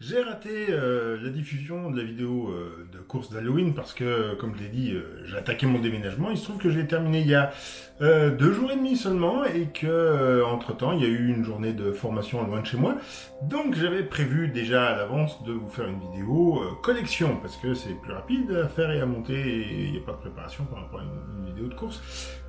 J'ai raté la diffusion de la vidéo de course d'Halloween parce que, comme je l'ai dit, j'ai attaqué mon déménagement. Il se trouve que je l'ai terminé il y a 2 jours et demi seulement et que, entre-temps, il y a eu une journée de formation loin de chez moi. Donc, j'avais prévu déjà à l'avance de vous faire une vidéo collection parce que c'est plus rapide à faire et à monter et il n'y a pas de préparation par rapport à une vidéo de course.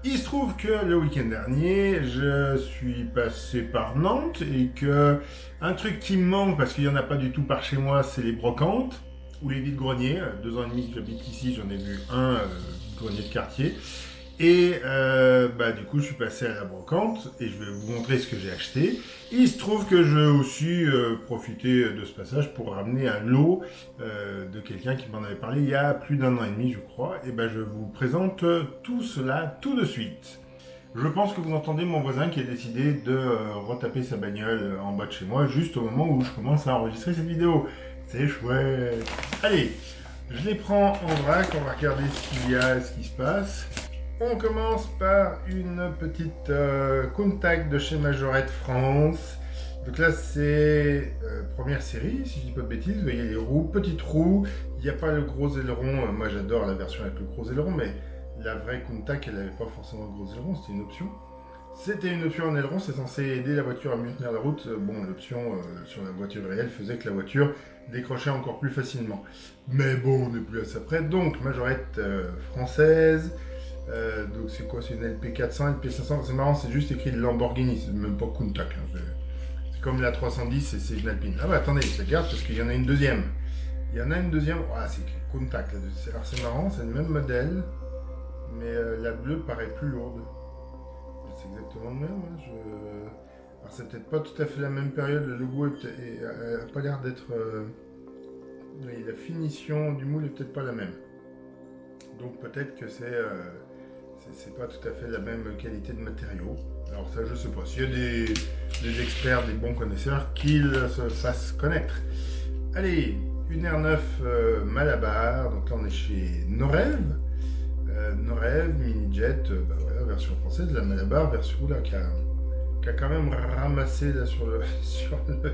Il se trouve que le week-end dernier, je suis passé par Nantes et que un truc qui me manque, parce qu'il n'y en a pas du tout par chez moi, c'est les brocantes ou les vides-greniers. 2 ans et demi que j'habite ici, j'en ai vu un grenier de quartier. Et du coup, je suis passé à la brocante et je vais vous montrer ce que j'ai acheté. Il se trouve que je vais aussi profiter de ce passage pour ramener un lot de quelqu'un qui m'en avait parlé il y a plus d'1 an et demi, je crois. Et je vous présente tout cela tout de suite. Je pense que vous entendez mon voisin qui a décidé de retaper sa bagnole en bas de chez moi juste au moment où je commence à enregistrer cette vidéo. C'est chouette. Allez, je les prends en vrac, on va regarder ce qu'il y a, ce qui se passe. On commence par une petite Countach de chez Majorette France. Donc là, c'est première série, si je dis pas de bêtises. Vous voyez les roues, petites roues. Il n'y a pas le gros aileron. Moi, j'adore la version avec le gros aileron, mais la vraie Countach, elle n'avait pas forcément le gros aileron, c'était une option. C'était une option en aileron, c'est censé aider la voiture à mieux tenir la route. Bon, l'option sur la voiture réelle faisait que la voiture décrochait encore plus facilement. Mais bon, on n'est plus à ça près. Donc, Majorette française. Donc c'est quoi? C'est une LP400, LP500. C'est marrant, c'est juste écrit Lamborghini, c'est même pas Countach. C'est comme la 310 et c'est une Alpine. Ah bah attendez, je la garde parce qu'il y en a une deuxième. Il y en a une deuxième. Ah, c'est écrit Countach. Alors c'est marrant, c'est le même modèle. Mais la bleue paraît plus lourde. C'est exactement le même. Hein. Alors c'est peut-être pas tout à fait la même période. Le logo a pas l'air d'être... La finition du moule est peut-être pas la même. Donc peut-être que c'est pas tout à fait la même qualité de matériaux. Alors ça, je sais pas. S'il y a des experts, des bons connaisseurs, qu'ils se fassent connaître. Allez, une R9 Malabar. Donc là, on est chez Norev. Norev, mini-jet, voilà, version française. La Malabar, version là, qui a quand même ramassé là, sur le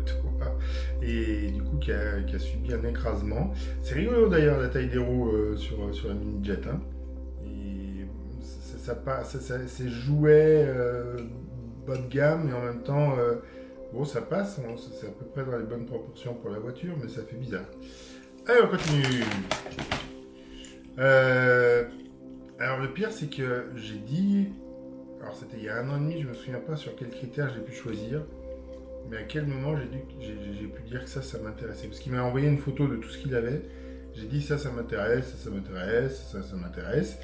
toit. Et du coup, qui a subi un écrasement. C'est rigolo d'ailleurs, la taille des roues sur la mini-jet. Hein. C'est jouet bas de gamme et en même temps, bon, ça passe, hein, c'est à peu près dans les bonnes proportions pour la voiture, mais ça fait bizarre. Allez, on continue. Alors le pire, c'est que j'ai dit, alors c'était il y a 1 an et demi, je me souviens pas sur quels critères j'ai pu choisir, mais à quel moment j'ai pu dire que ça m'intéressait, parce qu'il m'a envoyé une photo de tout ce qu'il avait. J'ai dit ça m'intéresse, ça m'intéresse, ça m'intéresse.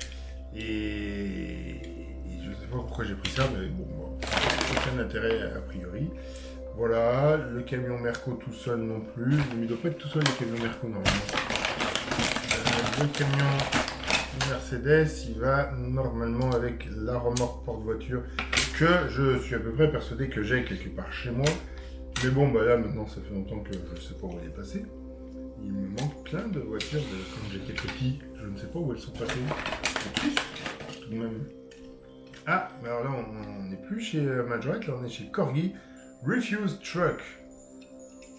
Et je ne sais pas pourquoi j'ai pris ça, mais bon, aucun intérêt a priori. Voilà, le camion Merco tout seul non plus. Il ne doit pas être tout seul le camion Merco normalement. Le camion Mercedes, il va normalement avec la remorque porte-voiture que je suis à peu près persuadé que j'ai quelque part chez moi. Mais bon, là maintenant ça fait longtemps que je ne sais pas où elle est passée. Il me manque plein de voitures quand j'étais petit. Je ne sais pas où elles sont passées. Tout de même. Ah, alors là, on n'est plus chez Majorette, là on est chez Corgi Refuse Truck.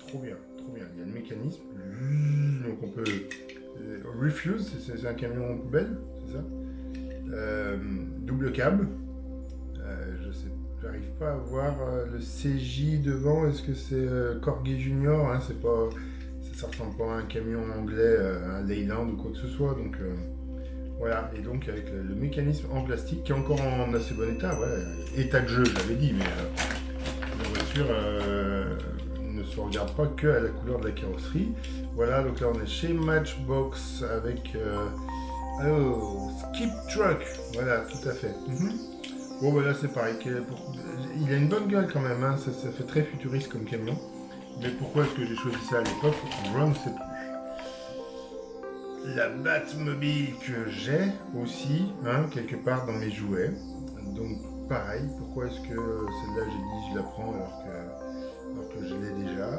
Trop bien, trop bien. Il y a le mécanisme. Donc on peut. Refuse, c'est un camion poubelle, c'est ça. Double cab. J'arrive pas à voir le CJ devant. Est-ce que c'est Corgi Junior, hein, c'est pas. Ça ressemble pas à un camion anglais, un Leyland ou quoi que ce soit, donc voilà. Et donc avec le mécanisme en plastique qui est encore en assez bon état, voilà, état de jeu, je l'avais dit, mais la voiture ne se regarde pas que à la couleur de la carrosserie. Voilà, donc là on est chez Matchbox avec Skip Truck, voilà, tout à fait. Bon, voilà, c'est pareil. Il a une bonne gueule quand même, hein. Ça fait très futuriste comme camion. Mais pourquoi est-ce que j'ai choisi ça à l'époque? Je ne sais plus. La Batmobile que j'ai aussi, hein, quelque part dans mes jouets. Donc pareil, pourquoi est-ce que celle-là j'ai dit je la prends alors que je l'ai déjà?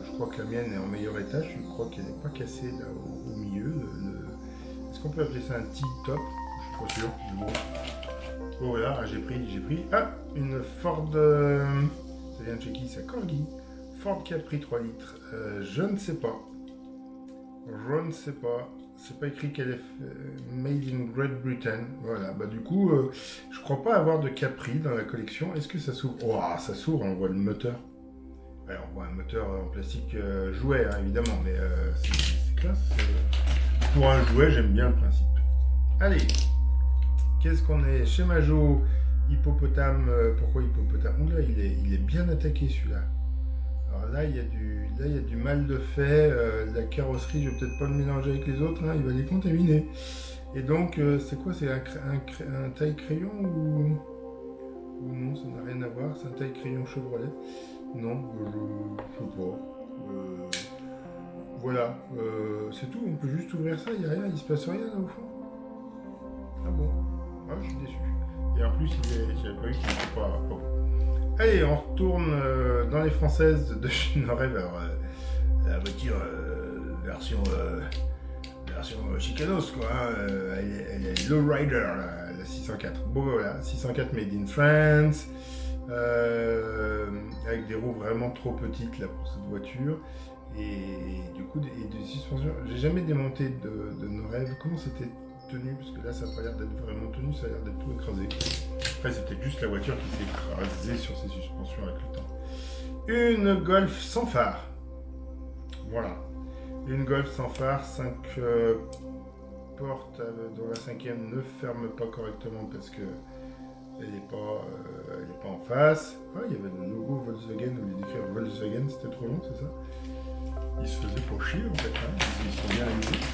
Je crois que la mienne est en meilleur état, je crois qu'elle n'est pas cassée là au milieu. Est-ce qu'on peut appeler ça un T-top? Je suis pas sûr, mais bon. Oh voilà, j'ai pris. Ah, une Ford... ça vient de chez qui ça? Corgi. Ford Capri 3 litres. Je ne sais pas. Je ne sais pas. C'est pas écrit qu'elle est made in Great Britain. Voilà, bah du coup, je crois pas avoir de Capri dans la collection. Est-ce que ça s'ouvre? Oh, ça s'ouvre, on voit le moteur. Ouais, on voit un moteur en plastique jouet, hein, évidemment, mais c'est classe. Pour un jouet, j'aime bien le principe. Allez, qu'est-ce qu'on est? Chez Majo, hippopotame. Pourquoi hippopotame? Oula, il est bien attaqué celui-là. Alors là, il y a du mal de fait. La carrosserie, je vais peut-être pas le mélanger avec les autres, hein, il va les contaminer. Et donc, c'est quoi? C'est un taille crayon ou non? Ça n'a rien à voir. C'est un taille crayon Chevrolet. Non, je sais pas. Voilà, c'est tout. On peut juste ouvrir ça. Il n'y a rien. Il se passe rien là au fond. Ah bon? Ah, je suis déçu. Et en plus, j'avais pas vu qu'il n'était pas bon. Allez, on retourne dans les françaises de chez Norev. Alors, la voiture version chicanos, quoi. Hein, elle est lowrider, la 604. Bon, voilà, 604 made in France. Avec des roues vraiment trop petites là pour cette voiture. Et du coup, des suspensions. J'ai jamais démonté de Norev. Comment c'était tenu? Parce que là, ça n'a pas l'air d'être vraiment tenu, ça a l'air d'être tout écrasé. Après, c'est peut-être juste la voiture qui s'est écrasée sur ses suspensions avec le temps. Une Golf sans phare. Voilà. Une Golf sans phare, 5 portes dont la cinquième ne ferme pas correctement parce que elle n'est pas en face. Ah, il y avait le logo Volkswagen, au lieu d'écrire Volkswagen, c'était trop long, c'est ça? Ils se faisaient pour chier en fait, hein. Ils sont bien amusés.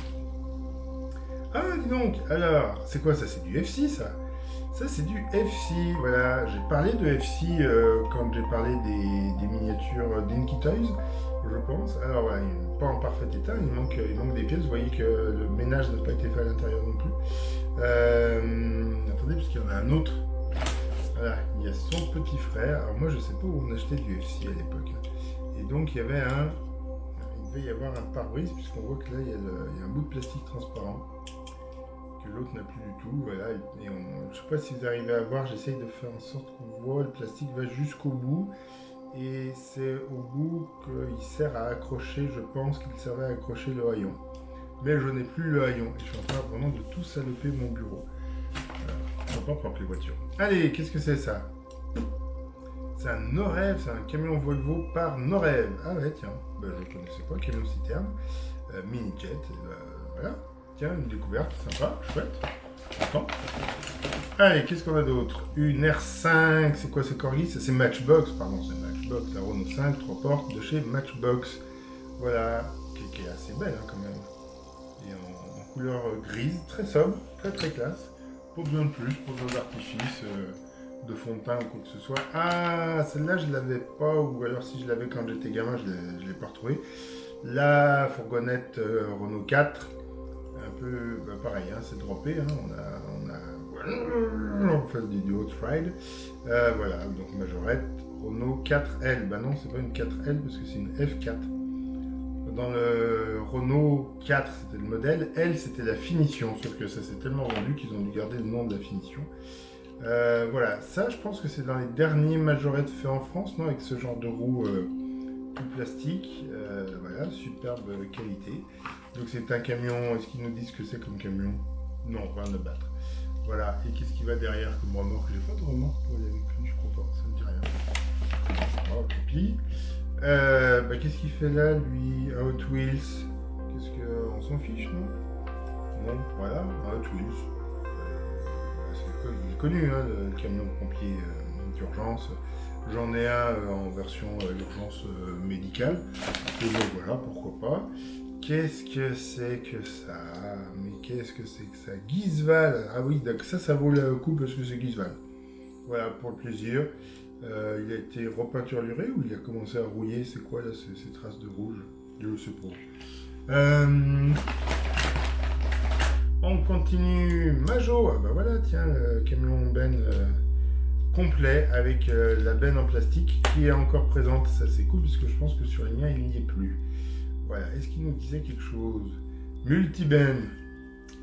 Ah, dis donc, alors, c'est quoi ça? C'est du FC, ça? Ça, c'est du FC, voilà. J'ai parlé de FC quand j'ai parlé des miniatures Dinky Toys, je pense. Alors, voilà, il n'est pas en parfait état, il manque des pièces. Vous voyez que le ménage n'a pas été fait à l'intérieur non plus. Attendez, parce qu'il y en a un autre. Voilà, il y a son petit frère. Alors, moi, je ne sais pas où on achetait du FC à l'époque. Et donc, il devait y avoir un pare-brise, puisqu'on voit que là, il y a un bout de plastique transparent. L'autre n'a plus du tout, voilà, je ne sais pas si vous arrivez à voir, j'essaye de faire en sorte qu'on voit, le plastique va jusqu'au bout, et c'est au bout qu'il sert à accrocher, je pense qu'il servait à accrocher le haillon. Mais je n'ai plus le haillon, et je suis en train vraiment de tout saloper mon bureau. On va pas prendre les voitures. Allez, qu'est-ce que c'est ça? C'est un Norev, c'est un camion Volvo par Norev. Ah ouais, tiens, je ne connaissais pas, camion citerne, mini-jet, voilà. Tiens, une découverte, sympa, chouette, content. Allez, qu'est-ce qu'on a d'autre? Une R5, c'est quoi ce Corgi? C'est Matchbox, pardon, c'est Matchbox, la Renault 5, 3 portes de chez Matchbox. Voilà, qui est assez belle hein, quand même. Et en couleur grise, très sobre, très très classe. Pas besoin de plus, pas besoin d'artifice, de fond de teint ou quoi que ce soit. Ah, celle-là je l'avais pas, ou alors si je l'avais quand j'étais gamin, je l'ai pas retrouvée. La fourgonnette Renault 4. Un peu pareil, hein, c'est droppé, hein, on fait du hot ride. Voilà, donc majorette, Renault 4L. Bah non, c'est pas une 4L parce que c'est une F4. Dans le Renault 4, c'était le modèle, L c'était la finition, sauf que ça s'est tellement vendu qu'ils ont dû garder le nom de la finition. Voilà, ça je pense que c'est dans les derniers majorettes faits en France, non, avec ce genre de roue tout plastique. Voilà, superbe qualité. Donc c'est un camion, est-ce qu'ils nous disent que c'est comme camion? Non, rien à battre. Voilà, et qu'est-ce qui va derrière comme remorque? J'ai pas de remorque pour aller avec lui, je crois pas, ça me dit rien. Oh, copie. Qu'est-ce qu'il fait là, lui? Un Hot Wheels. Qu'est-ce que... On s'en fiche, non? Non, voilà, un Hot Wheels. Il est connu, hein, le camion de pompier d'urgence. J'en ai un en version urgence médicale. Et donc voilà, pourquoi pas. Qu'est-ce que c'est que ça? Mais qu'est-ce que c'est que ça? Guisval. Ah oui, donc ça vaut le coup parce que c'est Guisval. Voilà, pour le plaisir. Il a été repeinturluré ou il a commencé à rouiller? C'est quoi là, ces traces de rouge? Je ne sais pas. On continue. Majo. Ah bah voilà, tiens, le camion benne complet avec la benne en plastique qui est encore présente. Ça c'est cool puisque je pense que sur les miens il n'y est plus. Voilà, est-ce qu'il nous disait quelque chose? Multiben.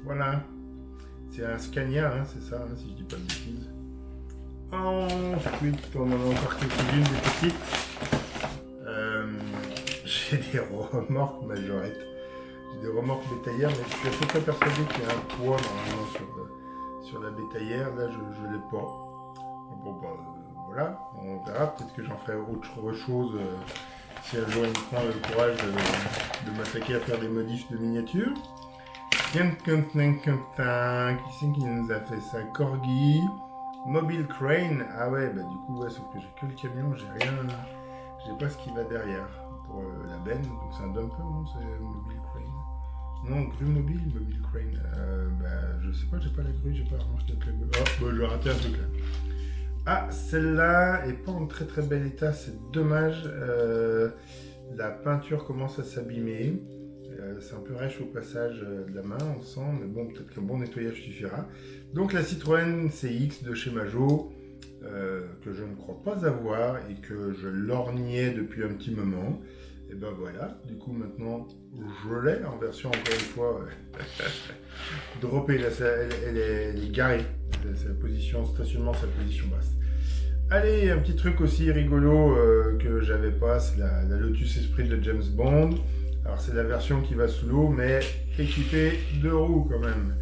Voilà. C'est un Scania, hein, c'est ça, hein, si je dis pas de bêtises. Ensuite, on en a encore quelques-unes des petites. j'ai des remorques majorettes. J'ai des remorques bétaillères, mais je suis à peu près persuadé qu'il y a un poids normalement sur la bétaillère. Là, je ne l'ai pas. Bon, bah, voilà, on verra. Peut-être que j'en ferai autre chose si un jour il me prend le courage de m'attaquer à faire des modifs de miniatures. Qui c'est qui nous a fait ça? Corgi. Mobile Crane. Ah ouais, bah du coup, ouais, sauf que j'ai que le camion, j'ai rien. J'ai pas ce qui va derrière pour la benne. Donc c'est un dumper, non? C'est Mobile Crane. Non, grue mobile, Mobile Crane. Bah, je sais pas, j'ai pas la grue, j'ai pas remarqué la grue. Oh, bah, j'ai raté un truc là. Ah, celle-là est pas en très très bel état, c'est dommage. La peinture commence à s'abîmer. C'est un peu rêche au passage de la main, on sent, mais bon, peut-être qu'un bon nettoyage suffira. Donc la Citroën CX de chez Majo, que je ne crois pas avoir et que je lorgnais depuis un petit moment. Et ben voilà, du coup maintenant je l'ai en version encore une fois droppée, là, elle est garée, c'est la position stationnement, c'est la position basse. Allez, un petit truc aussi rigolo que j'avais pas, c'est la Lotus Esprit de James Bond. Alors c'est la version qui va sous l'eau, mais équipée de roues quand même.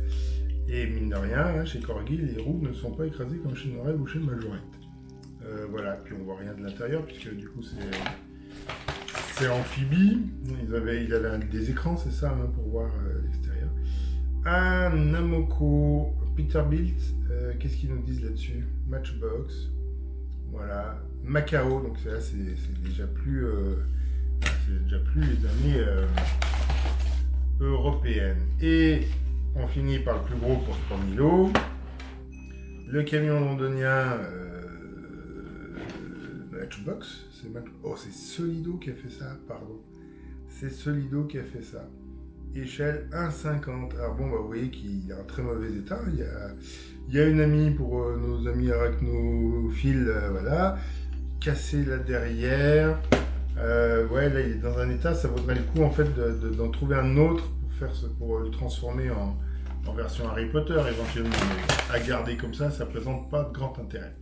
Et mine de rien, hein, chez Corgi, les roues ne sont pas écrasées comme chez Norel ou chez Majorette. Voilà, puis on voit rien de l'intérieur, puisque du coup c'est amphibie. Il avait des écrans, c'est ça, hein, pour voir l'extérieur. Un Namco Peterbilt, qu'est-ce qu'ils nous disent là-dessus? Matchbox, voilà. Macao, donc là c'est déjà plus... c'est déjà plus les années européennes. Et on finit par le plus gros pour 3000 €. Le camion londonien Matchbox. Oh, c'est Solido qui a fait ça, pardon. C'est Solido qui a fait ça. Échelle 1,50. Alors bon, bah, vous voyez qu'il est en très mauvais état. Il y a une amie pour nos amis arachnophiles, voilà. Cassé là derrière. Ouais, là il est dans un état, ça vaudrait le coup en fait d'en trouver un autre pour le transformer en version Harry Potter éventuellement. Mais à garder comme ça présente pas de grand intérêt.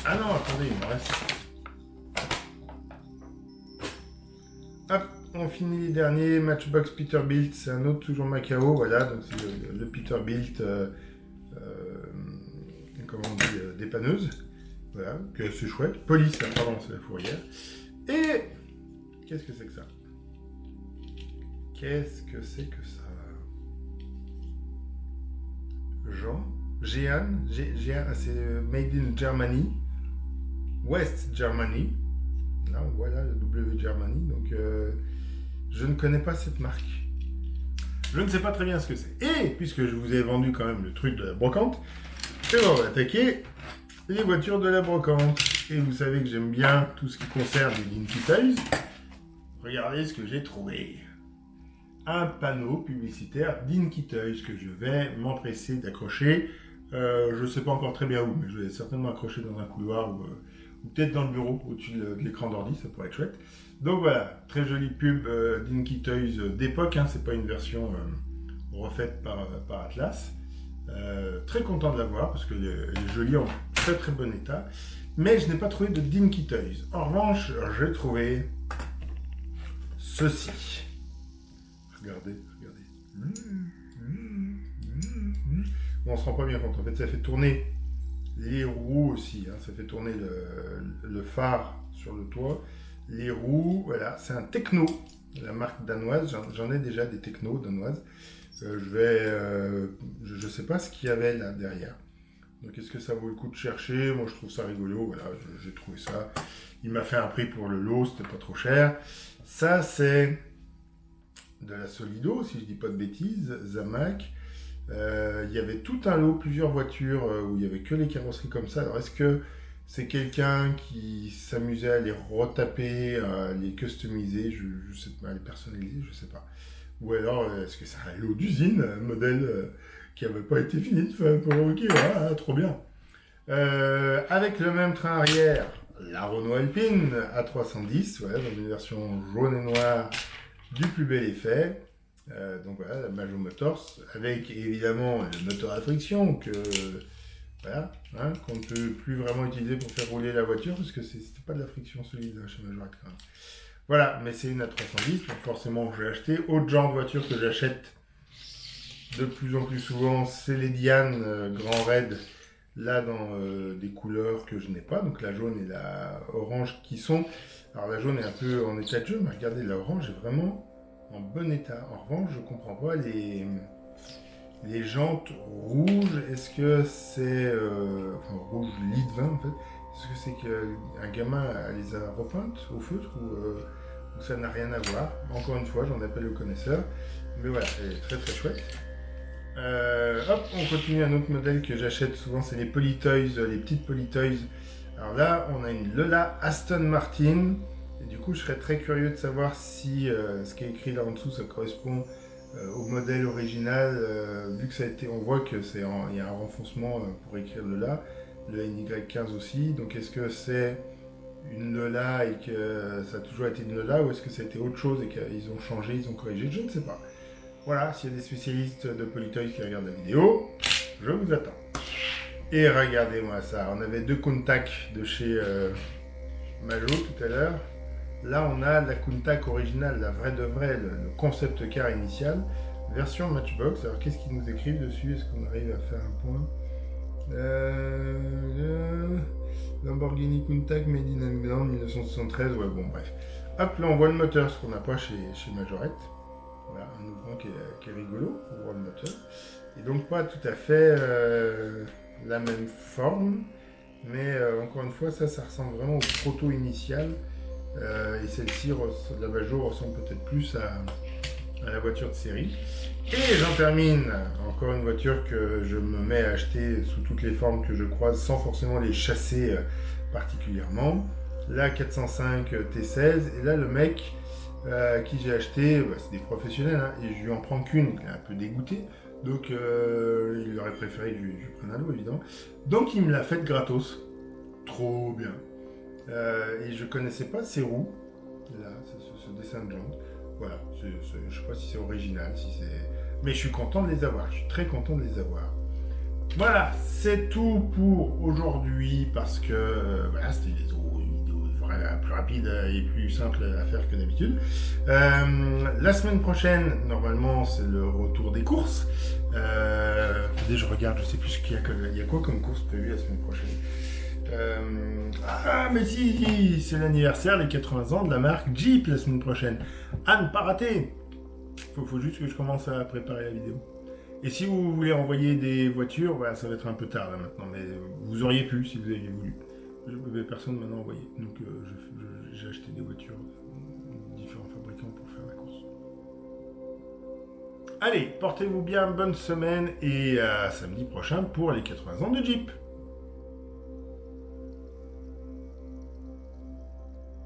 Ah non, attendez, il me reste. Hop, on finit les derniers. Matchbox Peterbilt, c'est un autre toujours Macao, voilà, donc c'est le Peterbilt, comment on dit, dépanneuse. Voilà, que c'est chouette. Police, pardon, c'est la fourrière. Et qu'est-ce que c'est que ça? Qu'est-ce que c'est que ça? Jean, c'est Made in Germany, West Germany. Là, voilà le W Germany. Donc, je ne connais pas cette marque. Je ne sais pas très bien ce que c'est. Et puisque je vous ai vendu quand même le truc de la brocante, on va attaquer les voitures de la brocante. Et vous savez que j'aime bien tout ce qui concerne les Dinky Toys. Regardez ce que j'ai trouvé. Un panneau publicitaire Dinky Toys que je vais m'empresser d'accrocher. Je ne sais pas encore très bien où, mais je vais certainement accrocher dans un couloir ou peut-être dans le bureau, au-dessus de l'écran d'ordi, ça pourrait être chouette. Donc voilà, très jolie pub Dinky Toys d'époque, hein, c'est pas une version refaite par Atlas. Très content de l'avoir parce qu'elle est jolie, en très très bon état. Mais je n'ai pas trouvé de Dinky Toys. En revanche, j'ai trouvé ceci. Regardez. Bon, on se rend pas bien compte. En fait, ça fait tourner les roues aussi. Hein. Ça fait tourner le phare sur le toit. Les roues, voilà. C'est un Techno, la marque danoise. J'en ai déjà des Techno danoises. Je sais pas ce qu'il y avait là derrière. Donc, est-ce que ça vaut le coup de chercher? Moi, je trouve ça rigolo. Voilà, j'ai trouvé ça. Il m'a fait un prix pour le lot, c'était pas trop cher. Ça, c'est de la Solido, si je dis pas de bêtises, Zamac. Il y avait tout un lot, plusieurs voitures où il y avait que les carrosseries comme ça. Alors, est-ce que c'est quelqu'un qui s'amusait à les retaper, à les customiser, je sais pas, à les personnaliser, je sais pas. Ou alors, est-ce que c'est un lot d'usine, un modèle qui n'avait pas été fini de faire provoquer, voilà, trop bien. Avec le même train arrière, la Renault Alpine A310, voilà, dans une version jaune et noire du plus bel effet. Donc voilà, la Majo Motors, avec évidemment le moteur à friction que voilà, hein, qu'on ne peut plus vraiment utiliser pour faire rouler la voiture, parce que c'était pas de la friction solide hein, chez Majorette quand même. Voilà, mais c'est une A310, donc forcément je l'ai acheté. Autre genre de voiture que j'achète de plus en plus souvent, c'est les Diane Grand Raid, là dans des couleurs que je n'ai pas, donc la jaune et la orange qui sont... Alors la jaune est un peu en état de jeu, mais regardez, la orange est vraiment en bon état. En revanche, je comprends pas les jantes rouges. Est-ce que c'est... enfin, rouge lit de vin en fait. Est-ce que c'est qu'un gamin les a repeintes au feutre ou ça n'a rien à voir. Encore une fois, j'en appelle le connaisseur. Mais voilà, elle est très très chouette. Hop, on continue un autre modèle que j'achète souvent, c'est les Polytoys, les petites Polytoys. Alors là, on a une Lola Aston Martin. Et du coup, je serais très curieux de savoir si ce qui est écrit là en dessous, ça correspond au modèle original. Vu que ça a été, on voit que il y a un renfoncement pour écrire Lola, le NY15 aussi. Donc, est-ce que c'est une Lola et que ça a toujours été une Lola, ou est-ce que ça a été autre chose et qu'ils ont changé, ils ont corrigé? Je ne sais pas. Voilà, s'il y a des spécialistes de Polytoys qui regardent la vidéo, je vous attends. Et regardez-moi ça, on avait deux Countach de chez Majo tout à l'heure. Là, on a la Countach originale, la vraie de vraie, le concept car initial, version Matchbox. Alors, qu'est-ce qu'ils nous écrivent dessus? Est-ce qu'on arrive à faire un point? Lamborghini Countach Made in England 1973, ouais, bon, bref. Hop, là, on voit le moteur, ce qu'on n'a pas chez Majorette. Voilà, un ouvrant qui est rigolo pour voir le moteur. Et donc pas tout à fait la même forme, mais encore une fois, ça ressemble vraiment au proto initial. Et celle-ci, la Bajo, ressemble peut-être plus à la voiture de série. Et j'en termine, encore une voiture que je me mets à acheter sous toutes les formes que je croise, sans forcément les chasser particulièrement. La 405 T16, et là le mec qui j'ai acheté, c'est des professionnels, hein, et je lui en prends qu'une, il est un peu dégoûté, donc il aurait préféré que je prenne un lot évidemment. Donc il me l'a fait gratos, trop bien. Et je connaissais pas ces roues, là, ce dessin de jante. Voilà, je sais pas si c'est original, mais je suis content de les avoir, je suis très content de les avoir. Voilà, c'est tout pour aujourd'hui, parce que voilà, c'était une vidéo plus rapide et plus simple à faire que d'habitude. La semaine prochaine, normalement, c'est le retour des courses. Attendez, je regarde, je sais plus il y a quoi comme course prévue la semaine prochaine. Mais si, c'est l'anniversaire, les 80 ans de la marque Jeep la semaine prochaine. À ne pas rater. Faut juste que je commence à préparer la vidéo. Et si vous voulez envoyer des voitures, voilà, ça va être un peu tard là maintenant, mais vous auriez pu si vous aviez voulu. Personne m'a envoyé, donc j'ai acheté des voitures de différents fabricants pour faire la course. Allez, portez-vous bien, bonne semaine et à samedi prochain pour les 80 ans de Jeep.